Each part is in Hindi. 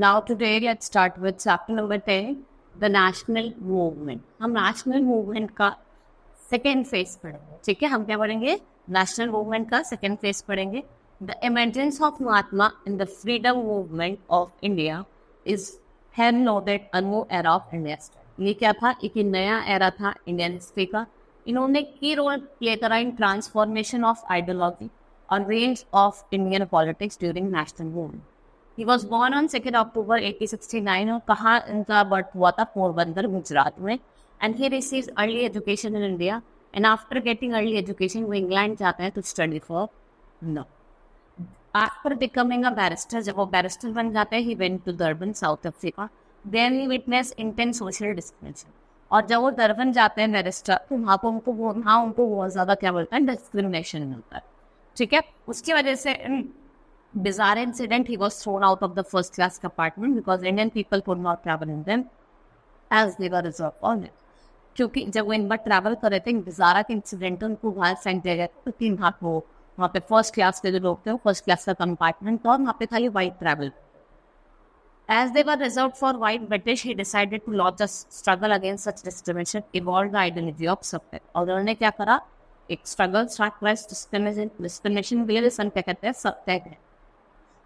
Now today let's start with chapter number 10, the national movement. हम national movement का second phase पढ़ेंगे. ठीक है, हम क्या पढ़ेंगे? National movement का second phase पढ़ेंगे. The emergence of Mahatma in the freedom movement of India is heralded a new era of Indian history. ये क्या था? एक नया era था Indian history का. इन्होंने key role play करा in transformation of ideology और range of Indian politics during national movement. He was born on 2nd October 1869 और कहाँ इनका बर्थ हुआ था? पोरबंदर, गुजरात में. And he received early education in India. And after getting early education, वो इंग्लैंड जाते हैं to study for law. After becoming a barrister, जब वो barrister बन जाते हैं, he went to Durban, South Africa. Then he witnessed intense social discrimination. और जब वो दरबन जाते हैं बैरिस्टर, तो वहाँ उनको बहुत ज़्यादा क्या बोलता है? डिस्क्रिमिनेशन मिलता है. ठीक है, उसकी वजह से bizarre incident, he was thrown out of the first class compartment because Indian people could not travel in them as they were reserved for it. क्योंकि जब वो इन बार ट्रैवल कर रहे थे, बिजारा के इंसिडेंट उनको बाहर सेंड किया गया था, क्योंकि वहाँ पे फर्स्ट क्लास के जो लोग थे वो फर्स्ट क्लास का कंपार्टमेंट था और वहाँ पे खाली white travel. As they were reserved for white British, he decided to launch a struggle against such discrimination, evolved the ideology of सत्य. और उन्होंने क्या करा? एक स्ट्रगल स्टार्ट किया. डिस्क्रिमिनेशन रियलिज्म क्या कहते हैं? सत्य है.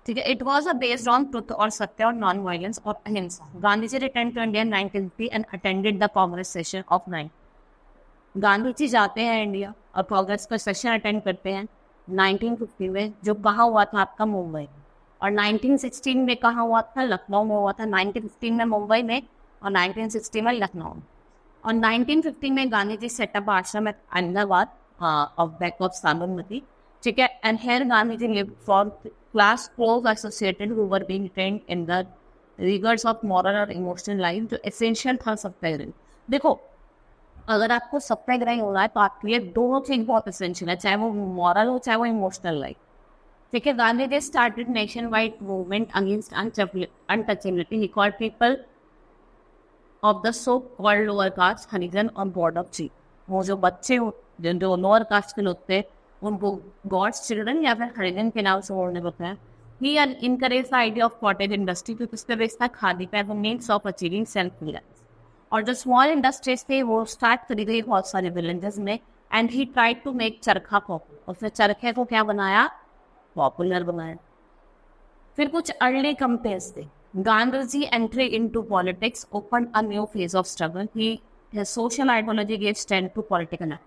ठीक है, it was a based on truth और सत्य और नॉन वायलेंस और अहिंसा. Gandhi ji return to India 1950 and attended the Congress session of 9. Gandhi ji जाते हैं इंडिया और कांग्रेस का सेशन अटेंड करते हैं 1950 में, जो कहाँ हुआ था? आपका मुंबई. और 1916 में कहाँ हुआ था? लखनऊ में हुआ था. 1915 में मुंबई में और 1960 में लखनऊ में. और 1915 में Gandhi ji set up ashram at Ahmedabad of bank of Sabarmati. ठीक है, and here Gandhi ji lived for class close associated who were being trained in the rigors of moral और emotional life, जो essential था सत्याग्रह. देखो, अगर आपको सत्याग्रह होना है तो आपके लिए दोनों चीज बहुत essential है, चाहे वो moral हो चाहे वो emotional लाइफ. ठीक है, गांधी जी started nationwide movement against untouchability. He called people of the so-called lower caste हरिजन और god of G. वो जो बच्चे जो लोअर कास्ट के लोग थे उनको गॉड्स चिल्ड्रन या फिर हरिजन के नाम से उन्होंने बताया. He encourage the idea of cottage industry, क्योंकि उसका बेस था खादी पे as a means of achieving self reliance. और जो स्मॉल इंडस्ट्रीज थे वो स्टार्ट करी गई बहुत सारे विलेजेस में. And he tried to make charkha popular. उसने चरखे को क्या बनाया? पॉपुलर बनाया. फिर कुछ अर्ली कंपेयर्स थे. Gandhi ji entry into politics open a new phase of struggle. He social ideology gave stand to political.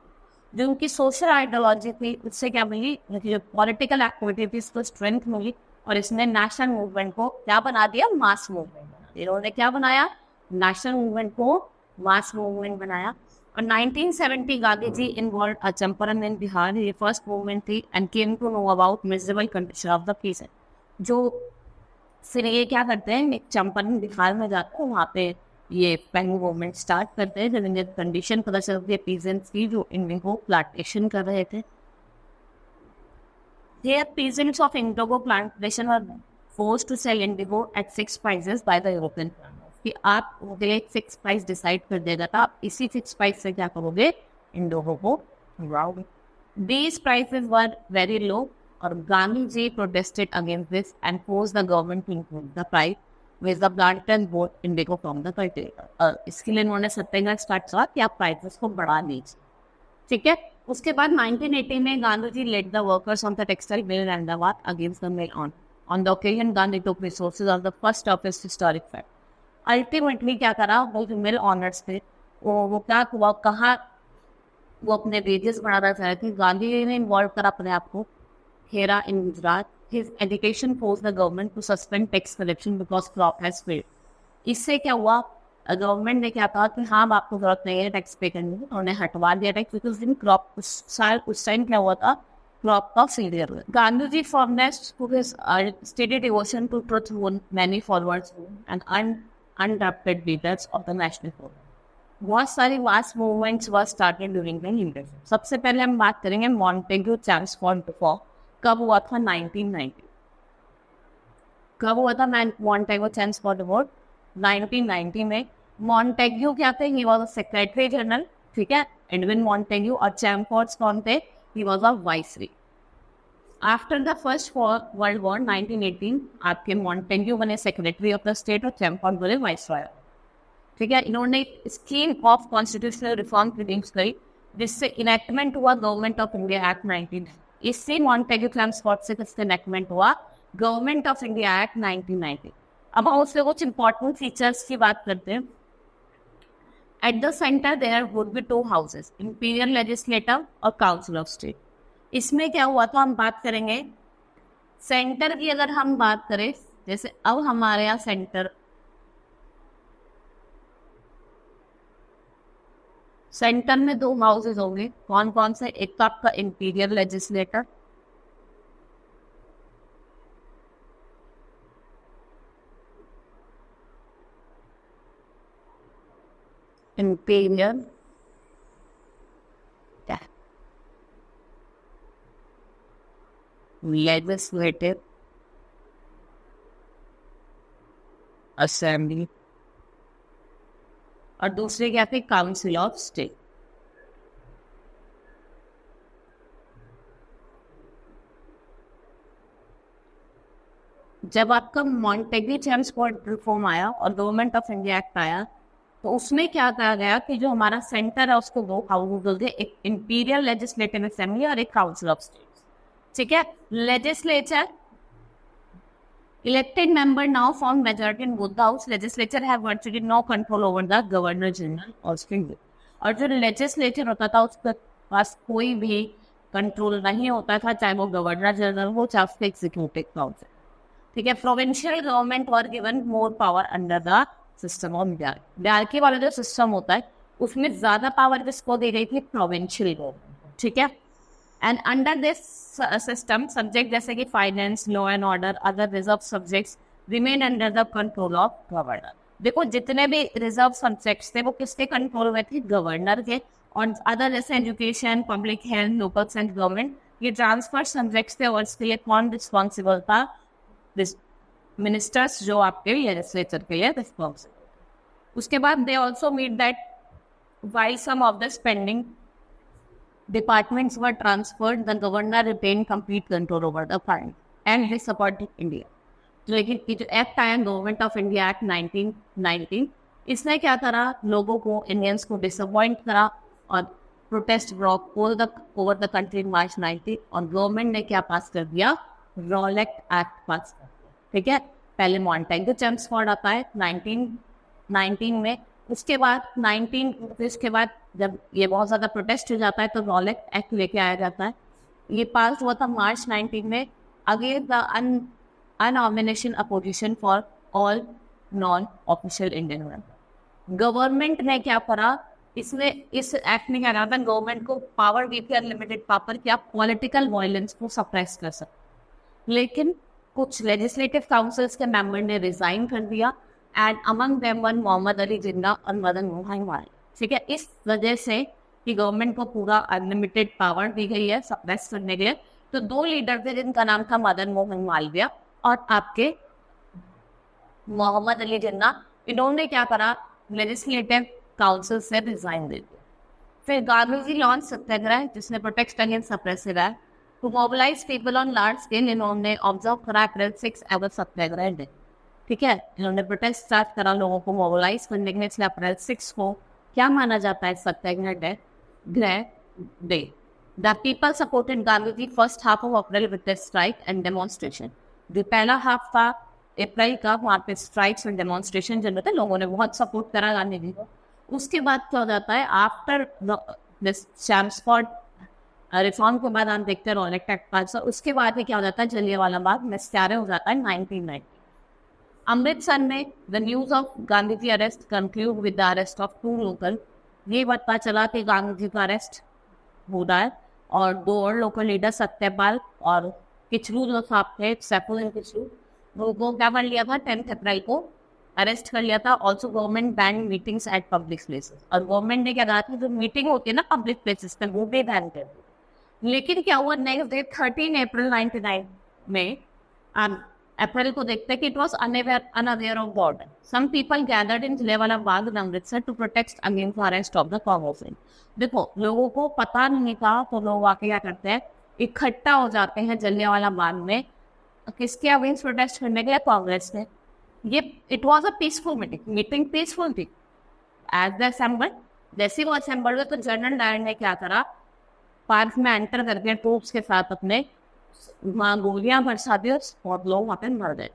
जो उनकी सोशल आइडियोलॉजी थी उससे क्या मिली? जो पॉलिटिकल एक्टिविटीज को स्ट्रेंथ मिली और इसने नेशनल मूवमेंट को क्या बना दिया? Mass movement. इन्होंने क्या बनाया? नेशनल मूवमेंट को मास मूवमेंट बनाया. और 1970 Gandhi ji involve a Champaran in Bihar. ये फर्स्ट मूवमेंट थी and came to know about miserable condition of the peace. जो फिर ये क्या करते हैं? एक चंपारण बिहार में जाते हैं, वहाँ पे ये पहली मूवमेंट स्टार्ट करते हैं जब इन्हें कंडीशन पता चलती है पीजेंट्स की जो इंडिगो प्लांटेशन कर रहे थे. Here peasants of indigo plantation were forced to sell indigo at fixed prices by the European farmers. कि आप उनके लिए एक फिक्स प्राइस डिसाइड कर देगा था, आप इसी फिक्स प्राइस से क्या करोगे? इंडिगो को उगाओगे. These prices were very low और Gandhi ji protested against this and forced the government to increase the price with the plantation bought indigo from the cultivator. इसके लिए उन्होंने सत्याग्रह स्टार्ट किया कि आप प्राइसेस को बढ़ा दीजिए. ठीक है, उसके बाद 1980 में Gandhi ji led the workers on the textile mill in Ahmedabad against the mill on the occasion. Gandhi took resources of the first of his historic fact. Ultimately क्या करा? वो जो मिल ऑनर्स थे वो क्या हुआ? कहाँ वो अपने वेजेस बढ़ाना चाह रहे थे. गांधी जी ने इन्वॉल्व करा अपने आप को हेरा इन Gujarat. His education forced the government to suspend tax collection because crop has failed. इससे क्या हुआ? गवर्नमेंट ने क्या कहा कि हाँ आपको जरूरत नहीं है टैक्स पे करने की. उन्होंने हटवा दिया टैक्स बिकॉज दिन क्रॉप उस टाइम क्या हुआ था? क्रॉप का फेलियर हुआ. गांधी जी फॉरनेस्ट to his stated devotion to truth won many forwards and unadopted leaders of the national forum. बहुत सारी mass movements were started during the leadership. सबसे पहले हम बात करेंगे मॉन्टेग्यू चैम्सफोर्ड डिफॉर्म. कब हुआ था? 1990. कब हुआ था मॉन्टेग्यू चैम्सफोर्ड डिफॉर्म? 1990 में. मॉन्टेग्यू क्या थे? He was a secretary general. ठीक है, एडविन मॉन्टेग्यू. और चैम्फोर्ड कौन थे? He was a viceroy. After the First World War 1918 आपके मॉन्टेग्यू बने सेक्रेटरी ऑफ द स्टेट और चैम्फोर्ड बने वाइसरॉय। ठीक है, इन्होंने scheme of constitutional reform produce करी जिससे इनेक्टमेंट हुआ गवर्नमेंट ऑफ इंडिया एक्ट 19। इससे मॉन्टेग्यू चैम्फोर्ड से किससे इनेक्टमेंट हुआ? Government of India act 1990। अब हम उससे कुछ इंपॉर्टेंट फीचर्स की बात करते हैं। At the centre there would be 2 houses, imperial legislative और काउंसिल ऑफ स्टेट। इसमें क्या हुआ? तो हम बात करेंगे सेंटर की। अगर हम बात करें, जैसे अब हमारे यहाँ सेंटर में 2 हाउसेस होंगे। कौन कौन से? एक तो आपका imperial legislator, imperial legislative assembly, और दूसरे क्या थे? Council of state. जब आपका मॉन्टेग्यू चैम्फोर्ड रिफॉर्म आया और गवर्नमेंट ऑफ इंडिया एक्ट आया, तो उसमें क्या कहा गया कि जो हमारा सेंटर है उसको 2 हाउसेस होंगे, एक इंपीरियल लेजिस्लेटिव असेंबली और एक काउंसिल ऑफ स्टेट। ठीक है, legislature elected member now form majority in both the house. Legislature have virtually no control over the governor general or state। और जो लेजिस्लेचर होता था उसके पास कोई भी कंट्रोल नहीं होता था, चाहे वो गवर्नर जनरल हो चाहे उसके एग्जीक्यूटिव काउंसिल। ठीक है, provincial government were given more power under the system of dyarchy वाला जो सिस्टम होता है उसमें ज्यादा पावर किसको दी गई थी? Provincial government. ठीक है, and under this system subject जैसे कि finance, law and order, other reserve subjects remain under the control of governor. देखो जितने भी रिजर्व सब्जेक्ट्स थे वो किसके कंट्रोल में थे? गवर्नर के। और अदर जैसे education, public health, local central government, ये ट्रांसफर सब्जेक्ट्स थे और इसके लिए कौन रिस्पॉन्सिबल था? मिनिस्टर्स, जो आपके लेजिस्लेचर के लिए रिस्पॉन्सिबल। उसके बाद they also meet that while some of the spending departments were transferred, the governor retained complete control over the fund and he supported India। तो लेकिन ये जो एक्ट आया गवर्नमेंट ऑफ इंडिया एक्ट 1919, इसने क्या करा? लोगों को, इंडियंस को डिसअपॉइंट करा और protest broke over the country March 19, और गवर्नमेंट ने क्या पास कर दिया? रॉलेट एक्ट पास कर दिया। ठीक है, पहले मॉन्टेग्यू चैम्फोर्ड आता है 1919 में, उसके बाद जब ये बहुत ज़्यादा प्रोटेस्ट हो जाता है तो रॉलेट एक्ट लेके आया जाता है। ये पास हुआ था मार्च 19 में, अगेंस्ट द अनऑमिनेशन opposition for all non official Indian. Government ने क्या करा? इस एक्ट में क्या कहा था? गवर्नमेंट को पावर दी थी, अनलिमिटेड पावर, कि आप पॉलिटिकल वायलेंस को सप्रेस कर सकते। लेकिन कुछ लेजिस्लेटिव काउंसिल्स के मेंबर ने रिजाइन कर दिया, and among them one Mohammad Ali Jinnah और मदन मोहन मालवीय। ठीक है, इस वजह से कि गवर्नमेंट को पूरा अनलिमिटेड पावर दी गई है सप्रेस करने के लिए। तो 2 लीडर थे जिनका नाम था मदन मोहन मालवीय और आपके मोहम्मद अली जिन्ना। इन्होंने क्या करा? लेजिस्लेटिव काउंसिल से रिजाइन दे दिया। फिर गांधी लॉन्च सत्याग्रह, जिसने protect against suppressive act to mobilise people on large scale. इन्होंने ऑब्जर्व करा अप्रैल 6 एज सत्याग्रह डे। ठीक है, इन्होंने प्रोटेस्ट स्टार्ट करा लोगों को मोबिलाइज करने के लिए, इसलिए अप्रैल 6 को क्या माना जाता है? Satyagraha day. The people supported Gandhi first half of April with the strike and demonstration. जो पहला हाफ था अप्रैल का, वहाँ पे स्ट्राइक्स और डेमोन्स्ट्रेशन चल रहे थे, लोगों ने बहुत सपोर्ट करा गांधी जी को। उसके बाद क्या हो जाता है? आफ्टर दिस चैम्फोर्ड रिफॉर्म के बाद हम देखते हैं रॉलेट एक्ट पास, उसके बाद में क्या हो जाता है? जलियांवाला बाग मिसक्यारे हो जाता है 1990। अमृतसर में the news of Gandhi ji arrest conclude with the arrest of 2 local. ये पता चला कि गांधी जी का अरेस्ट हो रहा है, और 2 और लोकल लीडर सत्यपाल और किचलू जो साहब थे, सैफुद्दीन किचलू, उनको क्या कर लिया था? 10 अप्रैल को अरेस्ट कर लिया था। Also government ban meetings eight public places, और गवर्नमेंट ने क्या कहा था? जो मीटिंग होती है ना पब्लिक प्लेसेस पे, वो भी बैन कर दी। लेकिन क्या हुआ? नेक्स्ट डे 13 अप्रैल 1999 में अप्रैल को देखते हैं कि it was unaware of border. Some people gathered in Jallianwala Bagh in Amritsar to protect against the arrest of the commerce. देखो, लोगों को पता नहीं था, तो लोग आके क्या करते हैं? इकट्ठा हो जाते हैं जलियांवाला बाग में, किसके अगेंस्ट प्रोटेस्ट करने के लिए? कांग्रेस ने। ये it was a peaceful meeting peaceful थी। एज द असेंबल, जैसे वो असेंबल हुए तो जनरल डायर ने क्या करा, पार्क में एंटर करके ट्रूप्स के साथ अपने वहाँ गोलियां बरसा दी और बहुत लोग वहाँ पे मर गए।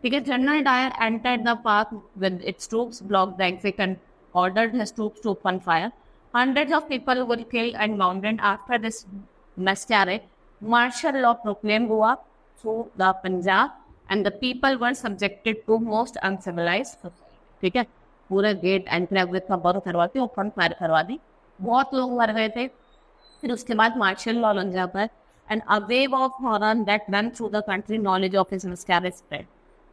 ठीक है, general Dyer entered the park with its troops, blocked the exit and ordered his troops to open fire. Hundreds of people were killed and wounded after this massacre. Martial law proclaimed हुआ through the Punjab and the people were subjected to most uncivilized society. ठीक है, पूरा गेट एंट्री एग्जिट का बंद करवा दी, ओपन फायर करवा दी, बहुत लोग मर गए थे। फिर उसके बाद मार्शल लॉ लग जाता है and a wave of horror that ran through the country. Knowledge of his miscarriage spread.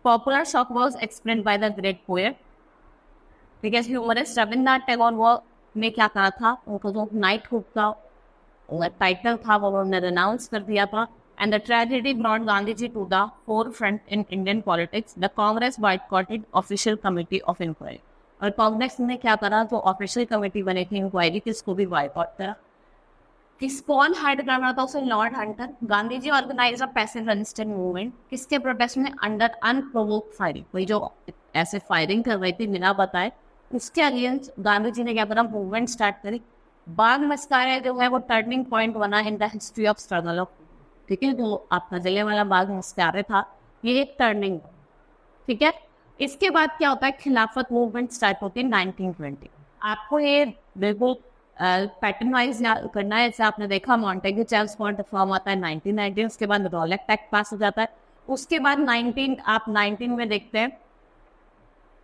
Popular shock was explained by the great poet, because humorist Rabindranath Tagore वो ने क्या कहा था, उनका जो नाइटहुड का टाइटल था वो उन्होंने रिनाउंस कर दिया था। And the tragedy brought Gandhiji to the forefront in Indian politics. The Congress boycotted official committee of inquiry. और कांग्रेस ने क्या करा, जो ऑफिशियल कमेटी बनी थी इंक्वायरी की, इसको भी बॉयकॉट करा। किस कौन हाइड कर रहा था उसे? Lord Hunter. Gandhi ji organise a passive resistance movement, किसके प्रोटेस्ट में? अंडर अनप्रोवोक्ड फायरिंग, वही जो ऐसे फायरिंग कर रही थी बिना बताए, उसके अगेंस्ट गांधी जी ने क्या करा, मूवमेंट स्टार्ट करी। बाग मस्कारे जो है वो टर्निंग पॉइंट बना in the history of struggle of, ठीक है, जो आपका जलियांवाला बाग मस्कारे था, ये एक टर्निंग, ठीक है। इसके बाद क्या होता है, खिलाफत मूवमेंट स्टार्ट होती है 1920। आपको ये बिल्कुल पैटर्न वाइज करना है। जैसे आपने देखा मॉन्टेग्यू चेम्सफोर्ड फॉर्म आता है 1990, उसके बाद रॉलेट एक्ट पास हो जाता है, उसके बाद 19 में देखते हैं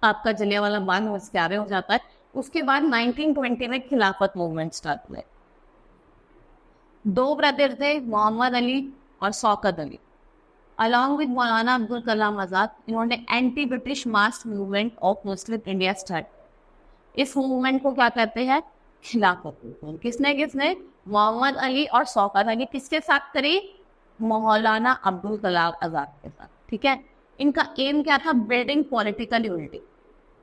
आपका जलियांवाला बाग मस्कारे हो जाता है, उसके बाद 1920 में खिलाफत मूवमेंट स्टार्ट हुए। दो ब्रदर थे, मोहम्मद अली और शौकत अली, अलॉन्ग विद मौलाना अब्दुल कलाम आज़ाद, इन्होंने anti British mass movement of Muslim India start. इस मूवमेंट को क्या कहते हैं, खिलाफत मूवमेंट। किसने मोहम्मद अली और शौकत अली किसके साथ करी, मौलाना अब्दुल कलाम आज़ाद के साथ, ठीक है। इनका एम क्या था, बिल्डिंग पॉलिटिकल यूनिटी,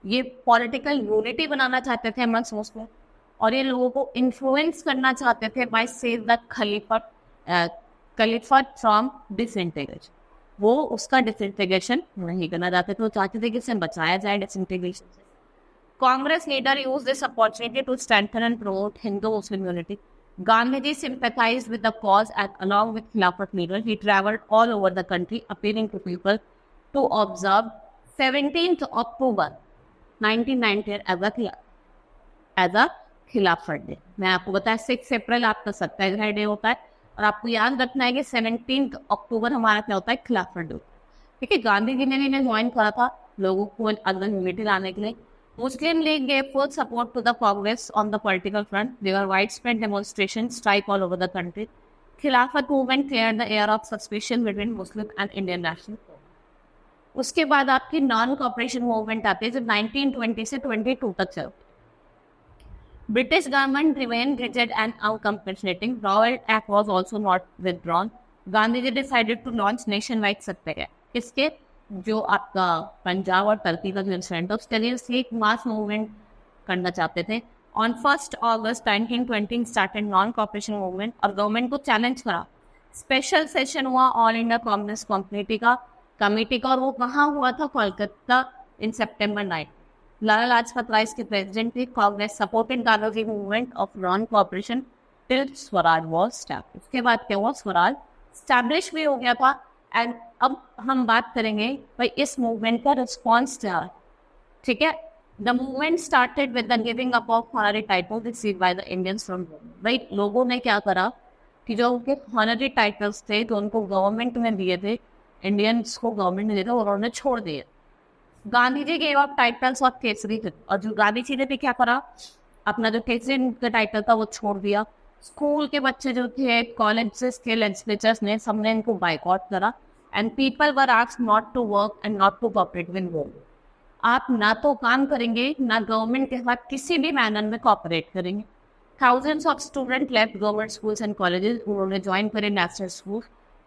ये पॉलिटिकल यूनिटी बनाना चाहते थे अमंग्स मुस्लिम, और ये लोगों को इन्फ्लुएंस करना चाहते थे by save the Khilafat from disintegration. वो उसका डिसइंटीग्रेशन नहीं करना चाहते थे, वो चाहते थे कि इसे बचाया जाए डिसइंटीग्रेशन से। Congress leader used this opportunity to strengthen and promote Hindu-Muslim unity. Gandhiji sympathized with the cause and along with Khilafat leaders, he traveled all over the country appealing to people to observe 17th October 1919 as a Khilafat Day. मैं आपको बताया 6 अप्रैल आपका सत्याग्रह डे होता है, और आपको याद रखना है कि 17 अक्टूबर हमारा क्या होता है, खिलाफत डे। ठीक है, गांधी जी ने इन्हें ज्वाइन करा था लोगों को अंदर यूनिटी लाने के लिए। Muslim League gave full support to the Congress on the political front. There were widespread demonstrations, strike all over the country. Khilafat movement cleared the air of suspicion between Muslim and Indian national. उसके बाद आपकी नॉन कॉपरेशन मूवमेंट आती है जो 1920 से 22 तक चलती। British government remained rigid and uncompensating. Rowlatt Act was also not withdrawn. Gandhiji decided to launch nationwide सत्याग्रह। किसके, जो आपका पंजाब और टर्की का जो इंसिडेंट है उसके लिए एक मास मूवमेंट करना चाहते थे। On 1 August 1920 started non cooperation movement, और गवर्नमेंट को चैलेंज करा। स्पेशल सेशन हुआ ऑल इंडिया कांग्रेस कमेटी का, और वो कहाँ हुआ था, कोलकाता, इन सितंबर 9। लाला लाजपत राय के प्रेसिडेंट थे। Congress supported Gandhi movement of non corporation till Swaraj was establish. उसके बाद क्या हुआ, स्वराज स्टैब्लिश भी हो गया था। एंड अब हम बात करेंगे भाई इस मूवमेंट का रिस्पॉन्स क्या है, ठीक है। The movement started with the giving up of honorary titles received by the Indians from government. भाई लोगों ने क्या करा कि जो उनके हॉनरी टाइटल्स थे तो उनको गवर्नमेंट ने दिए थे, इंडियंस को गवर्नमेंट ने दिए थे, उन्होंने छोड़ दिए। Gandhi ji gave up titles of Kesari, और जो गांधी जी ने भी क्या करा, अपना जो केसरी का टाइटल था वो छोड़ दिया। स्कूल के बच्चे जो थे, कॉलेजेस के लेजिस्लेचर्स ने, सबने इनको बाइकआउट करा। And people were asked not to work and not to cooperate with government. आप ना तो काम करेंगे ना गवर्नमेंट के साथ किसी भी मैनर में कोऑपरेट करेंगे। Thousands of student left government schools and colleges, उन्होंने ज्वाइन करे नेशनल स्कूल।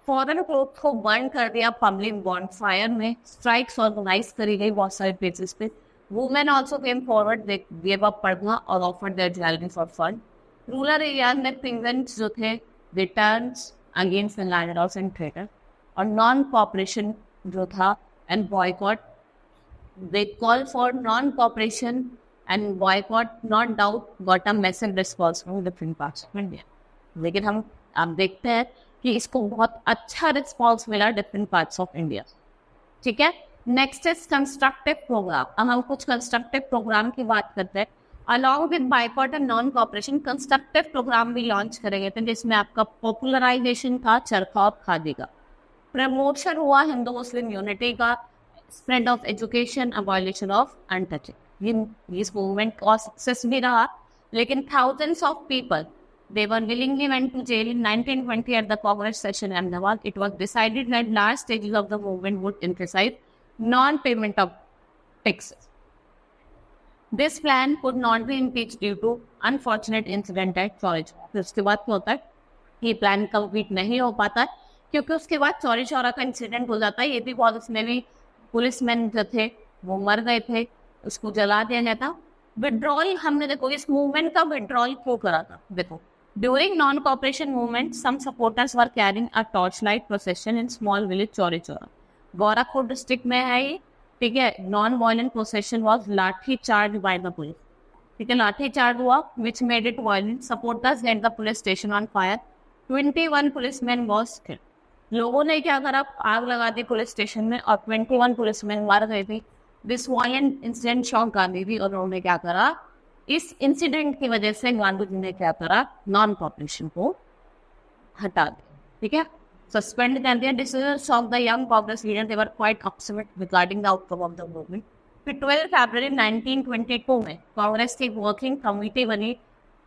फॉरेन क्लोथ को बर्न कर दिया पब्लिक बॉन्डफायर में। स्ट्राइक्स ऑर्गेनाइज करी गई बहुत सारे प्लेसेस पे। Women also came forward, they give up पढ़ना और offered their jewellery for fun. Rural areas में पेजेंट्स जो थे, they turned against the landlords and traders, और नॉन कॉपरेशन जो था and boycott, they call for non cooperation and boycott, not doubt got a massive response from different parts of India. लेकिन हम आप देखते हैं कि इसको बहुत अच्छा रिस्पॉन्स मिला डिफरेंट पार्ट्स ऑफ इंडिया। ठीक है, नेक्स्ट इज कंस्ट्रक्टिव प्रोग्राम। अब हम कुछ कंस्ट्रक्टिव प्रोग्राम की बात करते हैं। Along with boycott and non cooperation, constructive programme भी लॉन्च करेंगे थे, जिसमें आपका पॉपुलराइजेशन था चरखा और खादी का, प्रमोशन हुआ हिंदू मुस्लिम यूनिटी का, spread of education, abolition of untouching. इस मूवमेंट का सक्सेस भी रहा, लेकिन thousands of people they were willingly went to jail in 1920 at the Congress session in Ahmedabad. It was decided that last stages of the movement would emphasize non-payment of taxes. This plan could not be impeached due to unfortunate incident at Chauri Chaura. फिर उसके बाद क्या होता है, ये प्लान कंप्लीट नहीं हो पाता क्योंकि उसके बाद चौरी चौरा का इंसिडेंट हो जाता है। ये भी बहुत, उसमें भी पुलिसमैन जो थे वो मर गए थे, उसको जला दिया गया था। विड्रॉल हमने देखो इस मूवमेंट का विड्रॉल क्यों करा था, देखो during non cooperation movement some supporters were carrying a torch light procession in small village Chauri Chaura, Gorakhpur district में है ये। ठीक है, non violent procession was lathi charge by the police. ठीक है, लाठी चार्ज हुआ which made it violent, supporters set the police station on fire, 21 policeman was killed. लोगों ने क्या करा, आग लगा दी पुलिस स्टेशन में और 21 पुलिसमैन मार गए थे। This violent incident shock Gandhi थी और उन्होंने क्या करा, इस इंसिडेंट की वजह से गांधी जी ने क्या करा, नॉन कॉपरेशन को हटा दिया। ठीक है, सस्पेंड कर दिया। Decisions of the young Congress leader, they were quite upset regarding the outcome of the movement. फिर 12 फरवरी 1922 में कांग्रेस की वर्किंग कमेटी बनी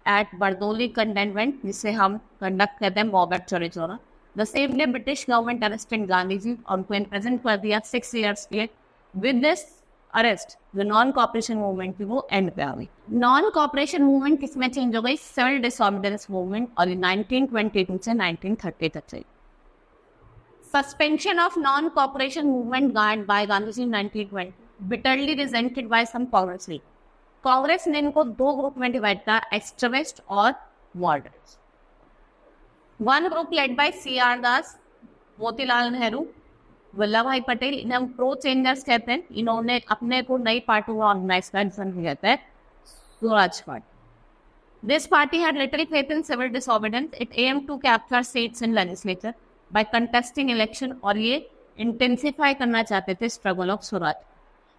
एट बरदौली कंटेनमेंट, जिसे हम कंडक्ट करते हैं mob at Chauri Chaura. The same day British government arrested Gandhi ji और उनको इम्प्रिजन कर दिया 6 years के लिए। With this arrest the non cooperation movement की वो एंड पे आ गई। नॉन कॉपरेशन मूवमेंट किसमें चेंज हो गई, सिविल डिसऑर्डर्स मूवमेंट, और 1922 से 1930 तक चली। Suspension of non cooperation movement by Gandhi ji 1920, bitterly resented by some Congress leader. Congress ने इनको 2 ग्रुप में डिवाइड किया, एक्सट्रीमिस्ट और moderates. One group led by CR Das, Motilal Nehru, Vallabh bhai Patel, इन्हें हम प्रो चेंजर्स कहते हैं। इन्होंने अपने को नई पार्टी में ऑर्गेनाइज किया, कहते हैं Swaraj party. This party had little faith in civil disobedience, it aim to capture seats in legislature by contesting election, और ये इंटेंसिफाई करना चाहते थे स्ट्रगल ऑफ स्वराज।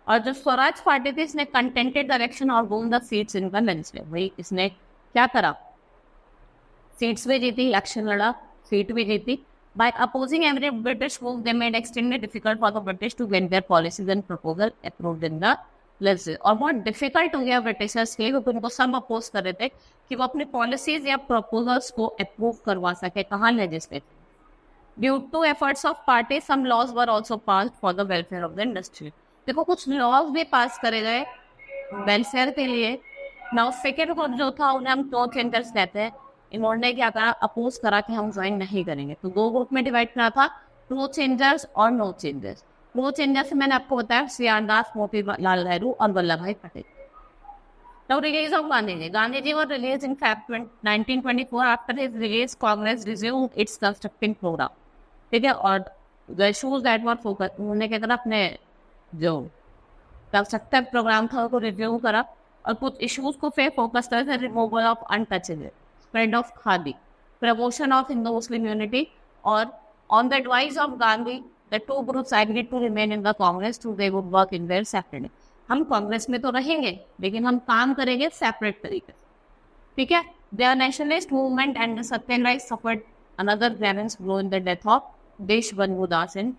और जो स्वराज पार्टी थी, इसने कंटेंटेड इलेक्शन और won the seats in the legislature. वही इसने क्या करा, सीट्स भी जीती, इलेक्शन लड़ा, सीट भी जीती। By opposing every British move, they made extremely difficult for the British to get their policies and proposal approved in the legislature। और बहुत डिफिकल्ट हो गया ब्रिटिशर्स के लिए, क्योंकि उनको सब अपोज कर रहे थे कि वो अपने पॉलिसीज या प्रपोजल्स को अप्रूव करवा सके, कहाँ legislature. Due to efforts of party some laws were also passed for the welfare of the industry. देखो कुछ लॉज भी पास करे गए वेलफेयर के लिए। नाउ सेकेंड ग्रुप जो था उन्हें हम प्रो चेंजर्स कहते हैं। इन्होंने क्या करा, अपोज करा कि हम ज्वाइन नहीं करेंगे। तो 2 ग्रुप में डिवाइड करा था, प्रो चेंजर्स और नो चेंजर्स। प्रो चेंजर्स में मैंने आपको बताया CR दास, मोतीलाल नेहरू और Vallabh bhai Patel. Now release of Gandhiji. Gandhiji was released in February 1924. After his release, Congress resumed its constructing program. ठीक है, और the issues that were focused, उन्होंने क्या करा, अपने जो कंस्ट्रक्टिव प्रोग्राम था उसको रिव्यू करा और कुछ इश्यूज को फिर फोकस करा, removal of untouchable, spread of khadi, promotion of Hindu Muslim unity. और on the advice of Gandhi the 2 groups agreed to remain in the Congress to they would work in their separate. हम कांग्रेस में तो रहेंगे लेकिन हम काम करेंगे सेपरेट तरीके से। ठीक है, their nationalist movement and Satyagraha suffered another grievous blow in the death of Deshbandhu Das in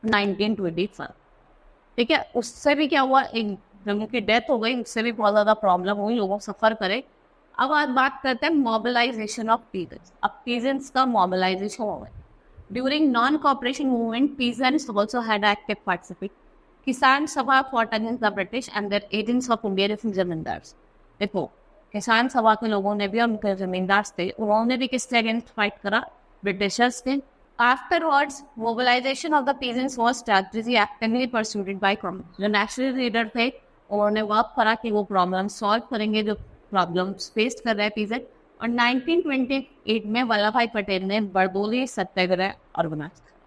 1925। ठीक है, उससे भी क्या हुआ, एक जब उनकी डेथ हो गई उससे भी बहुत ज्यादा प्रॉब्लम हुई, लोगों सफर करे। अब आज बात करते हैं मोबिलाइजेशन ऑफ पीजेंट्स। अब पीजेंट्स का मोबिलाइजेशन हो गया during non cooperation movement. Peasants also had active participate. Kisan Sabha fought against the British and their agents of India zamindars. देखो किसान सभा के लोगों ने भी, उनके जमींदार थे, उन्होंने भी किसके अगेंस्ट फाइट करा, ब्रिटिशर्स के। Afterwards mobilisation of the peasants was strategy actively pursued by Congress. जो नेशनल लीडर थे उन्होंने वर्क करा कि वो प्रॉब्लम सॉल्व करेंगे जो प्रॉब्लम्स फेस कर रहे हैं पीजेंट, और 1928 में वल्लभ भाई पटेल ने बरदोली सत्याग्रह ऑर्गेनाइज किया,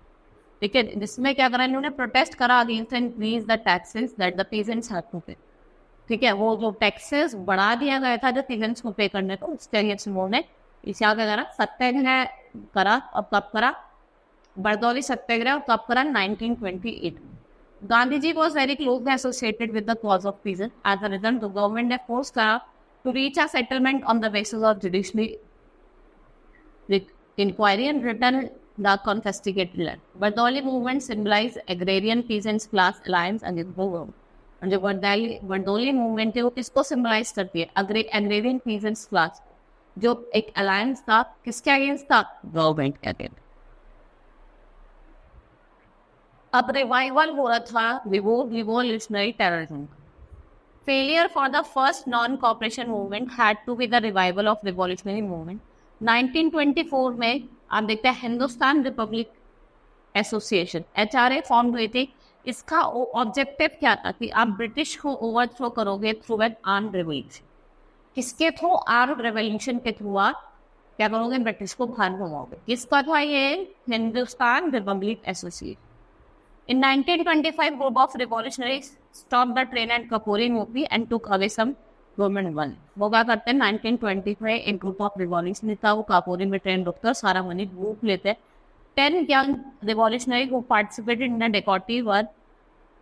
ठीक है, जिसमें क्या करा, इन्होंने प्रोटेस्ट करा against increase the taxes that the peasants had to pay, ठीक है, वो जो टैक्सेस बढ़ा दिया गया था जो पीजेंट्स को पे करने को, उसके अगेंस्ट उन्होंने इसे आगे करा, सत्याग्रह करा। और कब करा, बरदौली सत्याग्रह, और कब करा, 1928 में। गांधी जी was very closely associated with the cause of peasants. As a result, the government ने force करा to reach a settlement on the basis of judicial inquiry and return the confiscated land. Bardoli movement symbolized agrarian peasants class alliance against the government. और जो बरदौली मूवमेंट है वो किसको सिम्बलाइज करती है, एग्रेरियन पीजेंट्स क्लास, जो एक अलायंस था किसके अगेंस्ट था, गवर्नमेंट के अगेंस्ट। अब रिवाइवल हो रहा था revolutionary terrorism. Failure for the first non cooperation movement had to be the revival of revolutionary movement. 1924 में आप देखते हैं Hindustan republic association HRA form हुई थी। इसका ऑब्जेक्टिव क्या था कि आप ब्रिटिश को ओवरथ्रो करोगे थ्रू एन आर्म्ड रेवोल्यूशन। किसके थ्रू, आर्म्ड रेवोल्यूशन के थ्रू आप क्या करोगे, ब्रिटिश को बाहर घुमाओगे। किसका था ये, Hindustan republic association. In 1925, group of revolutionaries stopped the train at Kapuri in UP and took away some government money. वो क्या करते हैं, 1920 में एक ग्रुप ऑफ रिवॉल्यूशनरी था, वो कापोरी में ट्रेन रुकता, सारा मनी लूट लेते। 10 young revolutionaries who participated in the dacoity were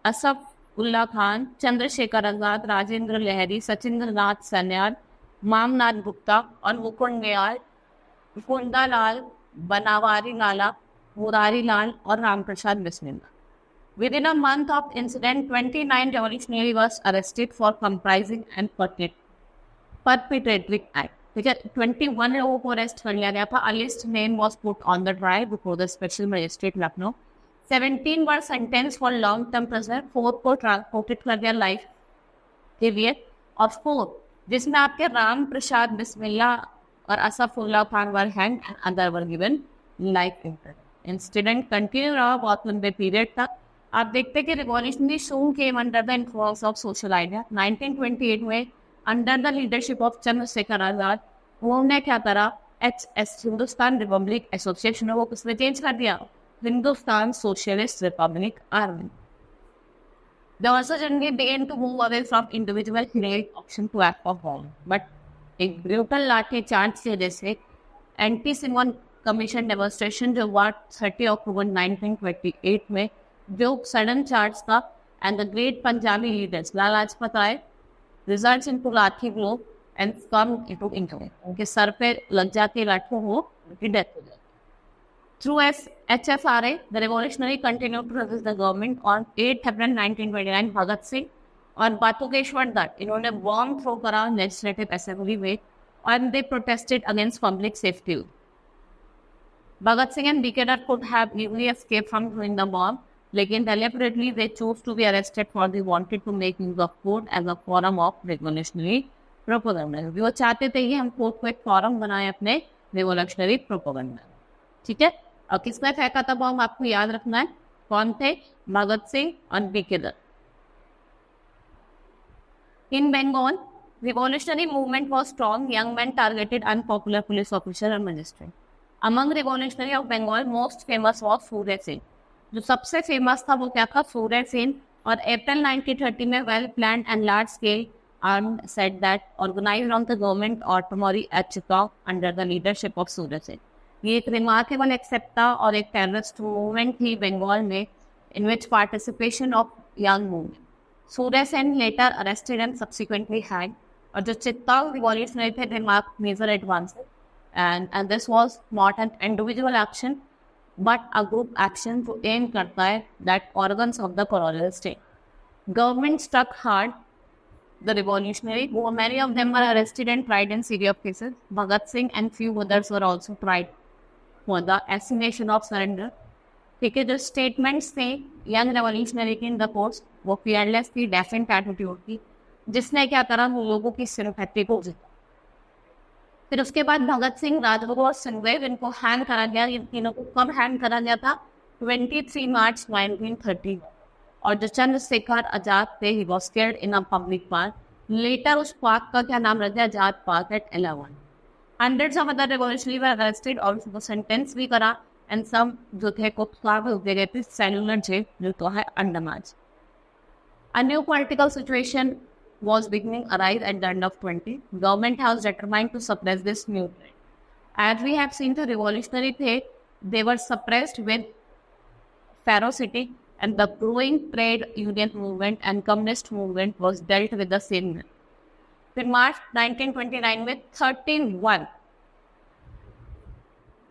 Asaf Ulla Khan, Chandrashekhar Azad, Rajendra लहरी, सचिंद्र नाथ सन्याल, मामनाथ गुप्ता और मुकुंद दयाल, कुंदा लाल, बनावारी लाला, मुरारी लाल और रामप्रसाद बिस्मिल्ला। Within a month of incident, 29 revolutionaries was arrested for comprising and perpetrating act. ठीक है, 21 लोगों को अरेस्ट कर लिया गया था। A list name was put on the trial before the special magistrate Lucknow. 17 were sentenced for long term prison, 4 को ट्रांसपोर्टेड कर दिया लाइफ के लिए, और 4 जिसमें आपके राम प्रसाद बिस्मिल्ला और Ashfaqulla Khan were hang and other were given life imprisonment. Incident continue रहा बहुत लंबे पीरियड तक। आप देखते हैं कि revolutionary soon came under the influence of social idea. 1928 में under the leadership of Chandrashekhar Azad उन्होंने क्या करा, HS हिंदुस्तान रिपब्लिक एसोसिएशन वो किसने चेंज कर दिया, Hindustan socialist Republic army. They also generally began to move away from individual heroic action to act of war. But एक ब्रूटल लाठी चार्ज की वजह से एंटी सिमोन कमीशन डेमोन्स्ट्रेशन जो हुआ 30 अक्टूबर 1928 में, जो सडन चार्ज था, and the great Punjabi leaders Lala Lajpat Rai results into lathi blow and come into internet, उनके सर पे लग जाती लाठों हो, उनकी डेथ हो जाती। Through HFRA, the revolutionary continued to resist the government. On 8 April 1929, Bhagat Singh और बातुकेश्वर दत्त इन्होंने बॉम्ब थ्रो करा लेजिस्लेटिव असेंबली में, and they protested against public safety. Bhagat Singh and B.K. Dutt could have easily escaped from doing the bomb, लेकिन deliberately they chose to be arrested for they wanted to make use of court as a forum of revolutionary propaganda. वो चाहते थे कि हम कोर्ट को एक फॉरम बनाए अपने revolutionary propaganda, ठीक है। और किसने फेंका था बॉम्ब, आपको याद रखना है, कौन थे, भगत सिंह और B.K. Dutt. In Bengal, revolutionary movement was strong. Young men targeted unpopular police officer and magistrate. Among revolutionary of Bengal, most famous was Surya Sen. जो सबसे फेमस था वो क्या था, सूर्य सेन। और अप्रैल 1930 में well plan and large scale armed set that organized on the government artillery at Chittor under the leadership of Surya Sen. ये एक रिमार्केबल एक्सेप्ट था और एक टेररिस्ट मूवमेंट थी बंगाल में, in which participation of young movement. Surya Sen later arrested and subsequently hang. और जो चित्तौड़ रिवॉल्यूशनरी थे, they mark major advances and this was not an individual action but a group action to aim करता है that organs of the colonial state. Government struck hard the revolutionary, who many of them were arrested and tried in series of cases. Bhagat Singh and few others were also tried for the assignation of surrender. ठीक है, जो स्टेटमेंट्स थे यंग रेवोल्यूशनरी की इन द कोर्स, वो फियरलेस थी, डेफिनेट एटीट्यूड थी, जिसने क्या करा, वो लोगों की सिंपैथी को जीता। फिर उसके बाद भगत सिंह, राजगुरु और सुखदेव, इनको हैंग करा गया। इन तीनों को कब हैंग करा गया था, 23 मार्च 1930। और जो चंद्रशेखर आजाद थे, he was killed in a public park. लेटर उस पार्क का क्या नाम रख दिया, Azad park at 11। Hundreds of other revolutionary were arrested और उसको सेंटेंस भी करा, एंड सब जो थे को दे गए थे सेलुलर जेल जो तो है Andaman. A new political situation was beginning arise at the end of 20. Government was determined to suppress this new trend. As we have seen, the revolutionary they were suppressed with ferocity, and the growing trade union movement and communist movement was dealt with the same manner. In March 1929 में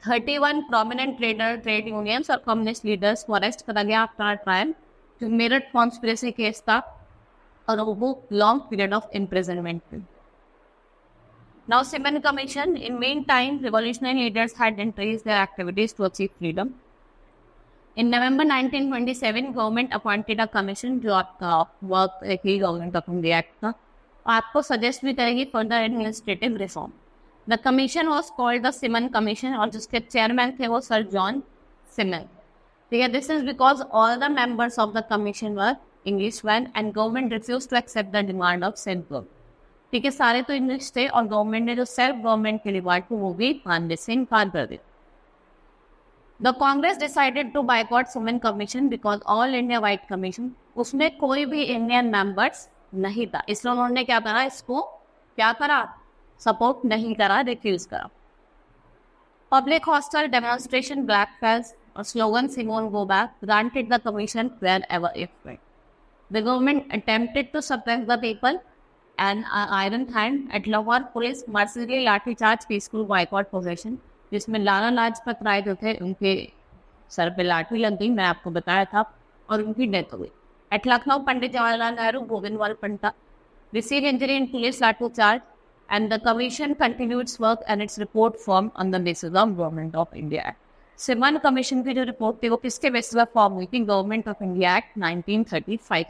31 prominent trade unions और communist leaders को arrest करा गया आफ्टर ट्रायल, जो मेरठ कॉन्स्पिरेसी केस था और वो लॉन्ग पीरियड ऑफ इम्प्रिजनमेंट में। Now Simon Commission, in meantime revolutionary leaders had increased their activities to achieve freedom. In November 1927 government appointed a commission जो आपका वर्क ही गवर्नमेंट ऑफ इंडिया एक्ट था, आपको सजेस्ट भी करेगी further administrative reform. The commission was called the Simon commission और जिसके चेयरमैन थे वो सर जॉन सिमन। ठीक है, this is because all the members of the commission were English man and government refuse to accept the demand of self government. ठीक है, सारे तो इंग्लिश थे और गवर्नमेंट ने जो सेल्फ गवर्नमेंट की डिमांड को वो भी मानने से इनकार कर दिया। The Congress decided to boycott Simon commission because all India white commission, उसमें कोई भी इंडियन मेंबर्स नहीं था, इसलिए उन्होंने क्या करा, इसको क्या करा, सपोर्ट नहीं करा, रिफ्यूज करा। Public hostel demonstration, black fest और slogan Simon go back granted the commission wherever it went. The government attempted to suppress the people and iron hand at Lahore police mercilessly lathicharge peaceful boycott possession, जिसमें लाला लाजपत राय जो थे उनके सर पे लाठी लग गई, मैं आपको बताया था, और उनकी डेथ हो गई। At Lucknow, Pandit Jawaharlal Nehru, Govind Panta received injury in police laठीचार्ज, and the commission continued its work and its report formed on the basis of Government of India Act. Simon commission की जो रिपोर्ट थी वो किसके बेसिस पर फॉर्म हुई थी, गवर्नमेंट ऑफ इंडिया एक्ट 1935।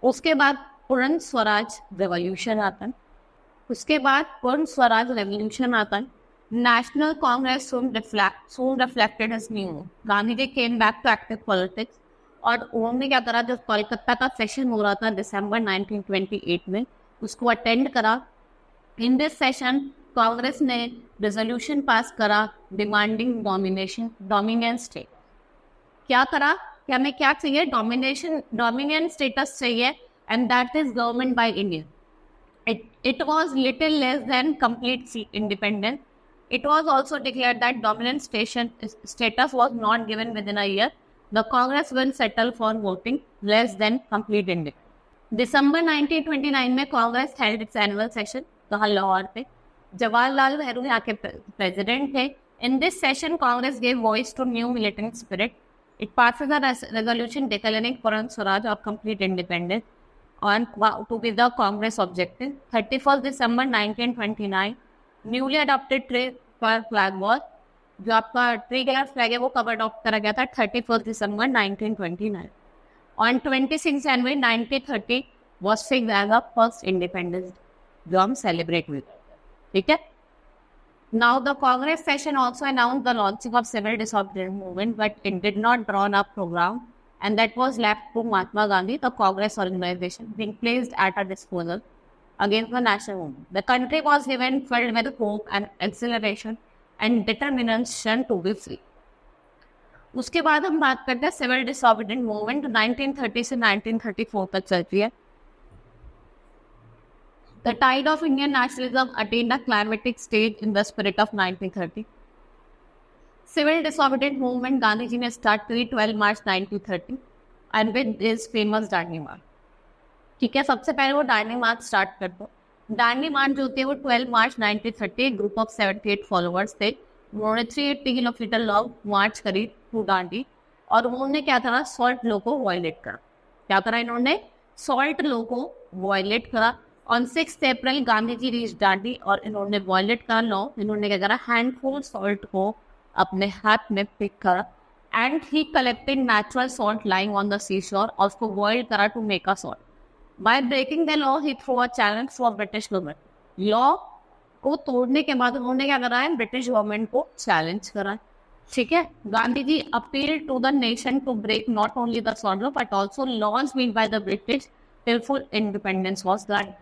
उसके बाद पूर्ण स्वराज रेवोल्यूशन आता है, उसके बाद पूर्ण स्वराज रेवोल्यूशन आता है। National Congress soon reflected as new. Gandhi ji came back to active politics और उन्होंने क्या करा, जो कोलकाता का सेशन हो रहा था दिसंबर 1928 में, उसको अटेंड करा। इन दिस सेशन कांग्रेस ने रेजोल्यूशन पास करा डिमांडिंग डोमिनियन स्टेट। क्या करा, कि हमें क्या चाहिए, डोमिनियन स्टेटस चाहिए, and that is government by India. It was little less than complete independence. It was also declared that dominant status was not given within a year. The Congress will settle for voting less than complete independence. December 1929 में Congress held its annual session कहाँ, लाहौर पे। जवाहरलाल नेहरू यहाँ के प्रेसिडेंट थे। In this session, Congress gave voice to new militant spirit. It passes a resolution declaring Puran Swaraj or complete independence on to be the Congress objective. 31st December 1929. Newly adopted tree flag war, जो आपका ट्री कलर फ्लैग है वो कब अडॉप्ट करा गया था, 31 December 1929। On 26 January 1930 was fixed as a first independence जो हम सेलिब्रेट हुए। ठीक है, now the Congress session also announce the launching of civil disorder movement, but it did not drawn up program and that was left to Mahatma Gandhi, the Congress organisation being placed at a disposal against the national movement. The country was even filled with hope and exhilaration and determination to be free. उसके बाद हम बात करते हैं सिविल डिसऑबीडिएंट मूवमेंट 1930 से 1934 तक चलती है। The tide of Indian nationalism attained a climatic stage in the spirit of 1930. Civil disobedient movement Gandhi ji ने स्टार्ट करी 12 मार्च 1930 and with his famous Dandi March. ठीक है, सबसे पहले वो डांडी मार्च स्टार्ट कर दो। डांडी मार्च जो होती है वो 12 मार्च 1930 ग्रुप ऑफ 78 फॉलोअर्स थे, उन्होंने 380 किलोमीटर लॉन्ग मार्च करी टू डांडी, और उन्होंने क्या करा, सॉल्ट लॉ को वायलेट करा। क्या करा इन्होंने, सॉल्ट लॉ को वायलेट करा। On 6 April Gandhi ji reach Dandi और इन्होंने वायलेट करा लॉ। इन्होंने क्या करा, हैंडफुल सॉल्ट को अपने हाथ में पिक करा and he collected natural salt lying on the sea shore और उसको बॉइल करा to make a salt. By breaking the law, he threw a challenge for British government. Law को तोड़ने के बाद उन्होंने क्या करा है, ब्रिटिश गवर्नमेंट को चैलेंज करा। ठीक है, Gandhi ji appeal to the nation to break not only the salt but also laws made by the British till full independence was granted.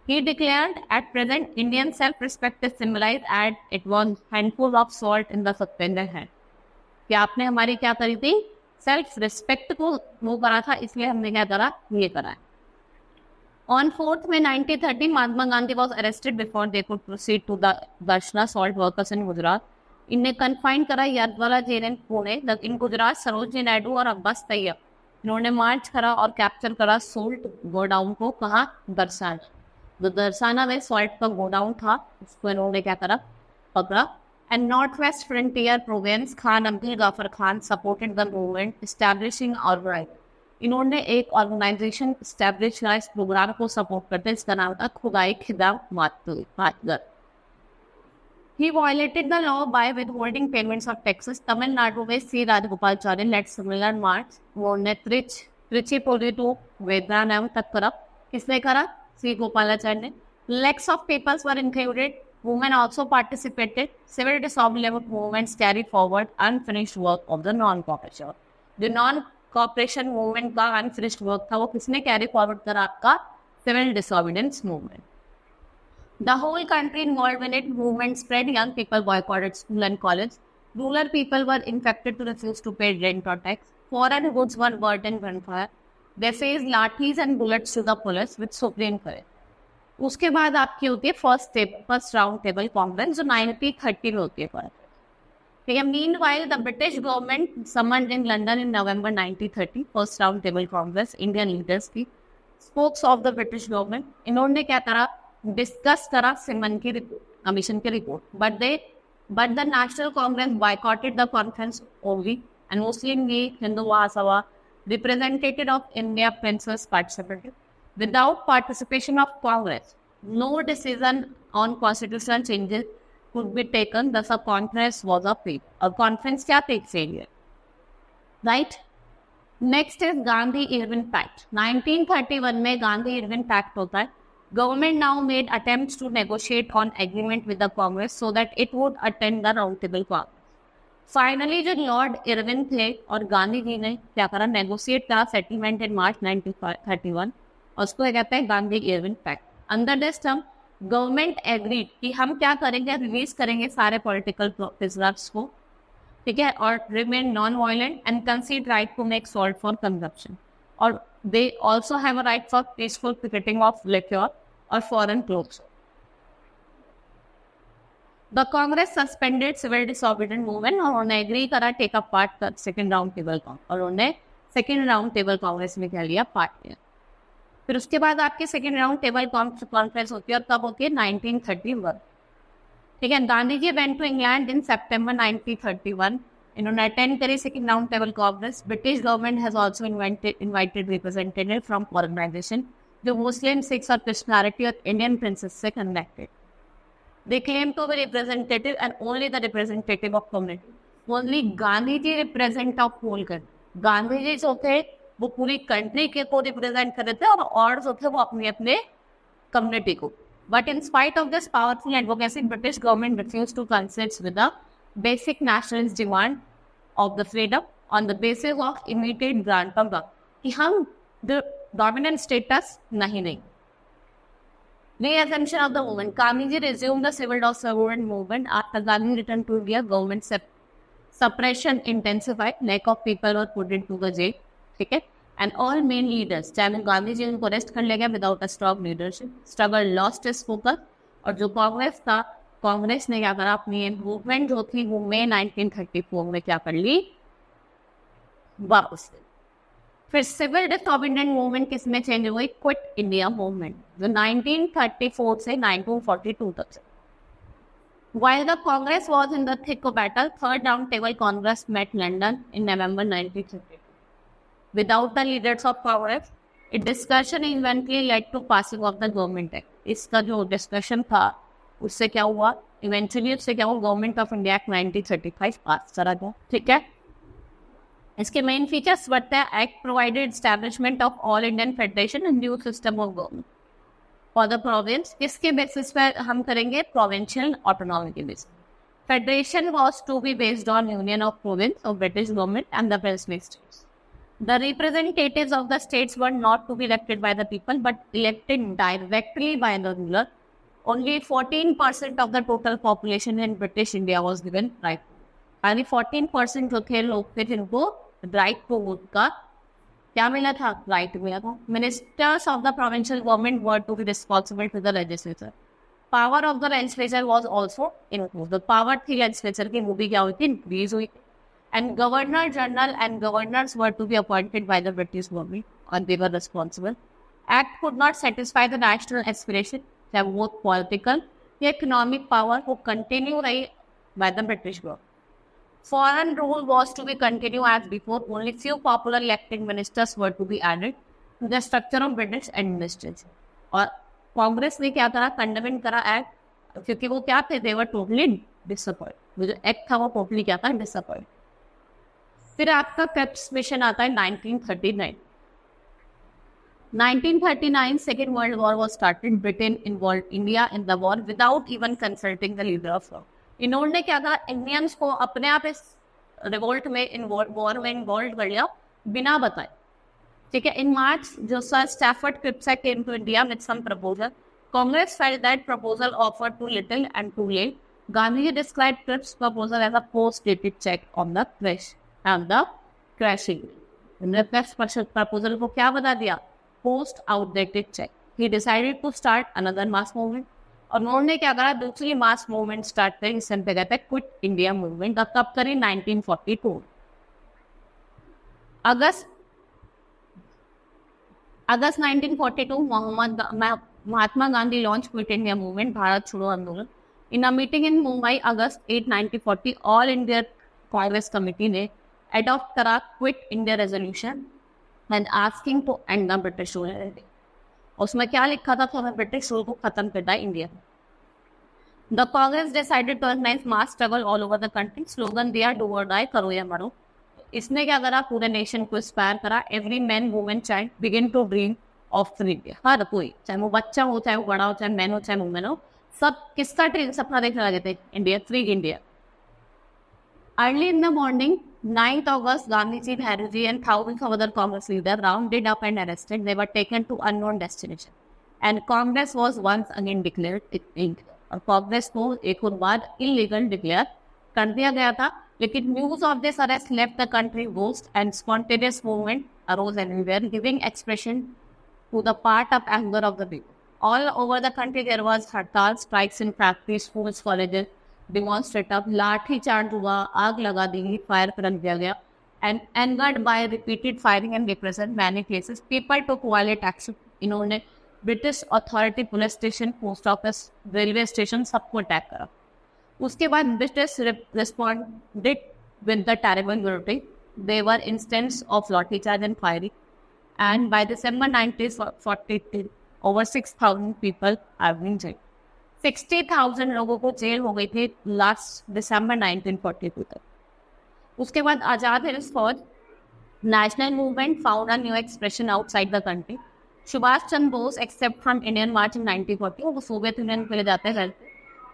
He declared, at present, Indian self-respect is symbolized as it was handful of salt in the suspended hand. कि आपने हमारी क्या करी थी, सेल्फ रिस्पेक्ट को वो करा था, इसलिए हमने क्या करा, ये करा है. On 4th May 1930, Mahatma Gandhi was arrested before they could proceed to the Darshana salt workers in Gujarat. इन्हें कन्फाइन करा यादवाला जेल इन पुणे इन गुजरात. सरोजनी नायडू और अब्बास तैयब इन्होंने मार्च करा और कैप्चर करा सोल्ट गोडाउन को. कहाँ, दरसाना. जो दरसाना में सॉल्ट का गोडाउन था उसको इन्होंने क्या करा, पकड़ा. And north west frontier province Khan Abdul Ghaffar Khan supported the movement establishing organise. इन्होंने एक ऑर्गेनाइजेशन एस्टैब्लिश किया, इस प्रोग्राम को सपोर्ट करते, इसका नाम था खुदाई खिदा मातगर. He violated the law by withholding payments of taxes. Tamil Nadu में सी राजगोपालाचारी led similar march. उन्होंने त्रिचिपुली टू वेदानाम तक करा. किसने करा, सी गोपालाचारी ने. Lakhs of peoples were included. Women also participated. Civil disobedience movements carried forward unfinished work of the non-cooperation. जो non-cooperation movement का unfinished work था वो किसने carry forward करा, आपका civil disobedience movement. The whole country involved in it. Movement spread. Young people boycotted school and college. Rural people were infected to refuse to pay rent or tax. Foreign goods were burnt in gunfire. They faced lathis and bullets to the police with supreme courage. उसके बाद आपकी होती है फर्स्ट राउंड टेबल कॉन्फ्रेंस जो 1930 में होती है. ठीक है. Meanwhile, the British government summoned in London in November 1930 first round table conference. Indian leaders की spokes of the British government इन्होंने क्या करा, डिस्कस करा सिमन की कमीशन की report. But the national Congress boycotted the conference only and Muslim League, Hindu Mahasabha, representative of India princes participated. Without participation of Congress no decision on constitutional changes could be taken. The sub conference was a fail. और कॉन्फ्रेंस क्या थे, failure. Right. Next is Gandhi Irwin pact. 1931 में गांधी इरविन पैक्ट होता है. Government now made attempts to negotiate on agreement with the Congress so that it would attend the round table conference. Finally, जो लॉर्ड इरविन थे और गांधी जी ने क्या करा, नेगोशिएट करा सेटलमेंट इन मार्च 1931 और उसको कहते हैं Gandhi Irwin pact. Under this term government agreed कि हम क्या करेंगे, रिलीज करेंगे सारे पॉलिटिकल प्रिजनर्स को. ठीक है. और remain non violent and concede right to make salt for consumption. और they also have a right for peaceful picketing of liquor or foreign clothes. The Congress suspended civil disobedience movement और उन्होंने एग्री करा take up part second round table Congress और उन्होंने सेकेंड राउंड टेबल कांग्रेस में क्या लिया, पार्ट लिया. फिर उसके बाद आपके सेकेंड राउंड टेबल कॉन्फ्रेंस होती है और कब होती है, 1931. ठीक है. Gandhi ji went to England in सितंबर 1931. इन्होंने अटेंड करी second round table conference. British government has also invited representative from organisation जो मुस्लिम, सिक्स और क्रिश्चियनिटी और इंडियन प्रिंसेस से connected. They claim to be representative and only the representative of community. Only Gandhi ji represent of whole country. Gandhi ji जो थे वो पूरी कंट्री के को रिप्रेजेंट कर रहे थे और जो थे वो अपने अपने कम्युनिटी को. But in spite of this powerful advocacy British government refuse to consider with the basic nationalist demand of the freedom on the basis of immediate grant of the कि हम the dominant status नहीं. Reassumption of the movement. Gandhi resumed the civil disobedience movement after Gandhi returned to India. Government suppression intensified. Lack of people were put into the jail. ठीक है. And all main leaders, चाहे गांधी जी उनको अरेस्ट कर लिया गया without a strong leadership. Struggle lost its focus. और जो कांग्रेस था, कांग्रेस ने क्या करा, अपनी मूवमेंट जो थी वो मई 1934 में क्या कर ली, वापस. फिर सिविल डिसोबीडिएंट मूवमेंट किस में चेंज हुई, क्विट इंडिया मूवमेंट जो 1934 से 1942 तक से. While the Congress was in the thick of battle, third round table Congress met London in November 1932. Without the leaders of Congress, a discussion eventually led to passing of the Government Act. इसका जो डिस्कशन था उससे क्या हुआ, इवेंचुअली उससे क्या हुआ, government of India act 1935 pass करा गया. ठीक है. इसके मेन फीचर्स बढ़ते हैं. Act provided establishment of all Indian federation and new system of government for the province. किसके बेसिस पर हम करेंगे, प्रोविंशियल ऑटोनॉमी के basis. Federation was to be based on union of province of British government and the princely states. The representatives of the states were not to be elected by the people but elected directly by the ruler. Only 14% of the total population in British India was given right. यानी 14% जो थे लोग थे जिनको राइट टू वोट का क्या मिला था, राइट मिला था. Ministers of the provincial government were to be responsible to the legislature. Power of the legislature was also increase. The power थी लेजिस्लेचर की वो भी क्या हुई थी, इंक्रीज हुई थी. And Governor General and governors were to be appointed by the British government, and they were responsible. Act could not satisfy the national aspiration, चाहे वो political या economic power को continue रही by the British government. Foreign rule was to be continue as before. Only few popular elected ministers were to be added to the structure of British administration. और कांग्रेस ने क्या करा, कंडेम करा एक्ट, क्योंकि वो क्या थे, they were totally disappointed. वो जो एक्ट था वो टोटली क्या था, disappointed. फिर आपका क्रिप्स मिशन आता है 1939. 1939 second world war was started. Britain involve India in the war without even consulting the leader of war. इन्होंने क्या कहा, इंडियंस को अपने आप इस रिवोल्ट में वॉर में इन्वॉल्व कर लिया बिना बताए. ठीक है. इन मार्च जो sir Stafford Cripps came to India with some proposal. Congress felt that proposal offered too little and too late. Gandhi described Cripps' proposal as a post-dated check on the crash and the crashing. Proposal को क्या बता दिया, post outdated cheque. He decided to start another mass movement. और उन्होंने क्या करा, दूसरी मास मूवमेंट स्टार्ट करी, इस पे कहते हैं क्विट इंडिया मूवमेंट. अब कब करी, 1942. अगस्त 1942 Mahatma Gandhi launch quit India movement, Bharat छोड़ो आंदोलन. In a meeting in Mumbai August 8, 1940 all India Congress committee ने अडॉप्ट करा quit India resolution and asking to end the British rule. उसमें क्या लिखा था, तो हमें ब्रिटिश रूल को खत्म करना है India. The Congress decided to organise mass struggle all over the country. Slogan दिया, डू और डाई, करो या मरो. इसने क्या करा, पूरे नेशन को इंस्पायर करा. Every man women child begin to dream of free India. हर कोई, चाहे वो बच्चा हो, चाहे वो बड़ा हो, चाहे मैन हो, चाहे वुमेन हो, सब किसका सपना देखने लगे थे, India, free India. Early in the morning, 9th August, Gandhiji, Nehruji and thousands of other Congress leaders rounded up and arrested. They were taken to unknown destination. And Congress was once again declared illegal. और कांग्रेस को एक और बार इलीगल डिक्लेयर कर दिया गया था. लेकिन news of this arrest left the country vast and spontaneous movement arose everywhere, giving expression to the part of anger of the people. All over the country there was hartal, strikes in factories, schools, colleges, demonstrative, लाठी चार्ज हुआ, आग लगा दी गई, फायर कर दिया गया. And angered by repeated firing and repression, many cases, people took violent action. इन्होंने British authority, police station, post office, railway station सबको अटैक करा. उसके बाद British responded with the terrible brutality. There were instances of lathi charge and firing. And by December 1942, over 6,000 people have been jailed. 60,000 लोगों को जेल हो गई थी लास्ट दिसंबर 1942 तक. उसके बाद Azad Hind Fauj, national movement found a new expression outside the country. Subhas Chandra Bose except from Indian March in 1940, वो सोवियत यूनियन के लिए जाते हैं.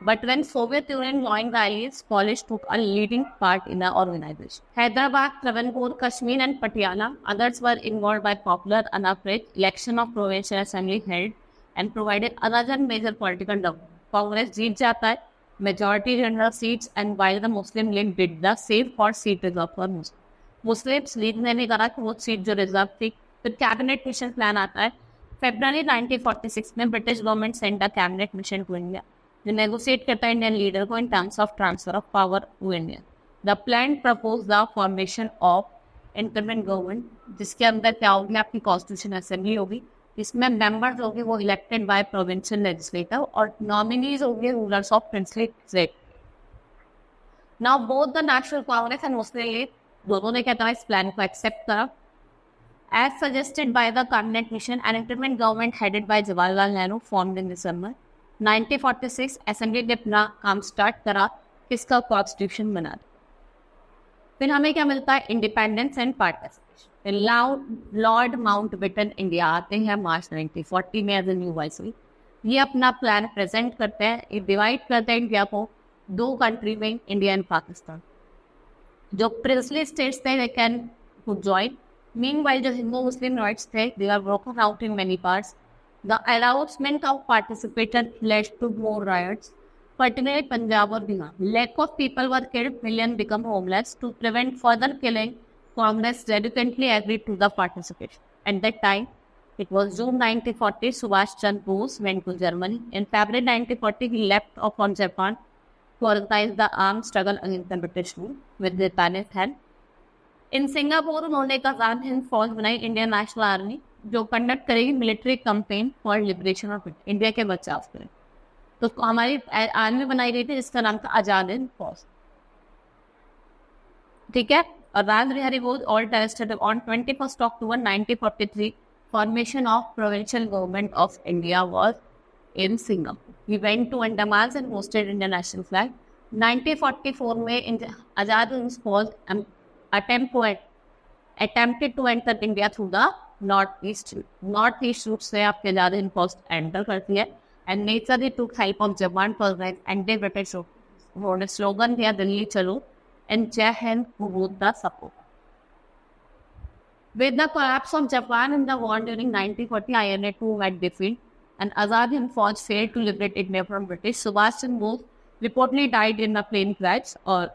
But when Soviet Union joined the Allies, Polish took a leading part in the organization. Hyderabad, Travancore, Kashmir and Patiala, others were involved by popular unafraid election of provincial assembly held and provided another major political development. Congress जीत जाता है, majority general seats, and while the Muslim League did the same for seat reserved for Muslims. Muslims League ने नहीं करा कि वो सीट जो रिजर्व थी. फिर कैबिनेट मिशन प्लान आता है. February 1946 में British government send a cabinet mission to India जो नेगोशिएट करता है इंडियन लीडर को in terms of transfer of power to India. The plan propose the formation of interim government, जिसके अंदर क्या होगी, आपकी कॉन्स्टिट्यूशन असेंबली होगी, जिसमें मेंबर्स होंगे वो इलेक्टेड बाय प्रोविंशियल लेजिस्लेटर और नॉमिनीज होंगे rulers of princely state. Now both the national Congress and Muslim League दोनों ने क्या कहा, इस प्लान को एक्सेप्ट करा. As suggested by the cabinet mission, an interim government headed by Jawaharlal Nehru formed in December 1946. Assembly ने अपना काम स्टार्ट करा, किसका कॉन्स्टिट्यूशन बना. फिर हमें क्या मिलता है, independence and participation. Lord Mountbatten India आते हैं मार्च 1940 में एज ए न्यू वाइसरॉय. ये अपना प्लान प्रेजेंट करते हैं. ये डिवाइड करते हैं इंडिया को दो कंट्री में, इंडिया एंड पाकिस्तान. जो प्रिंसली स्टेट्स थे दे कैन ज्वाइन Meanwhile, जो हिंदू मुस्लिम rights थे, they are broken out in many parts. The announcement of participation led to more riots, particularly Punjab और Bihar. Lack of people were killed, millions become homeless. To prevent further killing, Congress reluctantly agreed to the participation. At that time, it was June 1940, Subhash Chandra Bose went to Germany. In February 1940, he left off on Japan to organize the armed struggle against the British rule with Japanese help. In Singapore उन्होंने एक आजाद हिंद फौज बनाई, इंडियन नेशनल आर्मी, जो कंडक्ट करेगी military campaign for liberation of India के बचाव के लिए। तो हमारी आर्मी बनाई गई थी जिसका नाम था आजाद हिंद फौज, ठीक है। और Raj Bihari Bose all arrested on 21 October 1943। Formation of provincial government of India was in Singapore. He went to Andaman and hosted Indian national flag. 1944 में आजाद हिंद फौज attempted to enter India through the northeast route से आपके आजाद हिंद फौज एंटर करती है। And nature took help of Japan for the anti-British उन्होंने स्लोगन दिया दिल्ली चलो and Jai Hind who wrote the support. With the collapse of Japan in the war during 1940, INA 2 had defeat and Azad Hind Fauj failed to liberate India from British. Subhash Chandra Bose reportedly died in a plane crash, or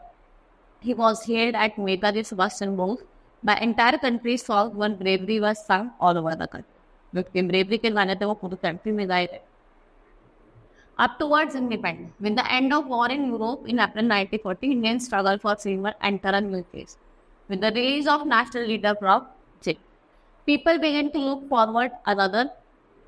he was hailed at Netaji Subhash Chandra Bose. The entire country saw when bravery was sung all over the country. Because bravery के गाने थे वो पूरी country में गाए थे. Up towards independence. With the end of war in Europe in April 1940, Indian struggle for freedom entered a new phase. With the rise of national leader Prof. J. People began to look forward another,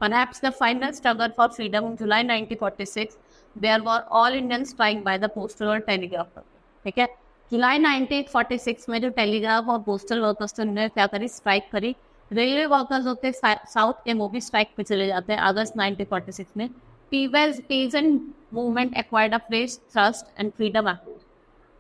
perhaps the final struggle for freedom in July 1946. There were all Indian strike by the postal और telegraph. ठीक है, जुलाई 1946 में जो टेलीग्राफ और पोस्टल वर्कर्स ने क्या करी, स्ट्राइक करी। रेलवे वर्कर्स होते हैं साउथ के, वो भी स्ट्राइक पे चले जाते हैं अगस्त 1946 में। peasant movement acquired a fresh thrust and freedom acted.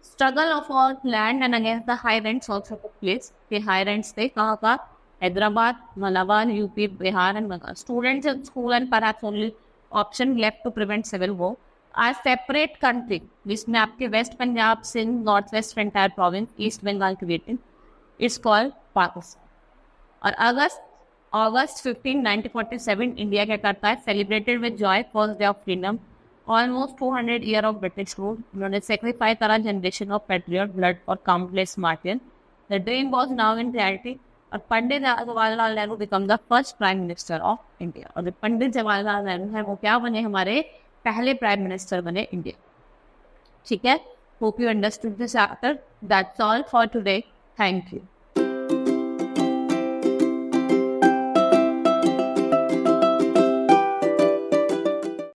Struggle for land and against the high rents also took place. के high rents थे कहाँ का, Hyderabad, Malabar, UP, Bihar and Bengal. Students in school and perhaps only option left to prevent civil war. A separate country जिसमें आपके west Punjab, Sindh, north west entire province, east Bengal created, it's called Pakistan. और अगस्त 15, 1947 इंडिया क्या करता है, celebrated with joy first day of freedom. Almost 200 year of British rule. उन्होंने सेक्रीफाई करा जनरेशन ऑफ पेट्रियट ब्लड और countless martyrs. The dream was now in reality. और Pandit Jawaharlal Nehru become the first prime minister of India. और पंडित जवाहरलाल नेहरू है वो क्या बने, हमारे पहले प्राइम मिनिस्टर बने इंडिया. ठीक है, hope you understood this chapter. That's all for today. Thank you.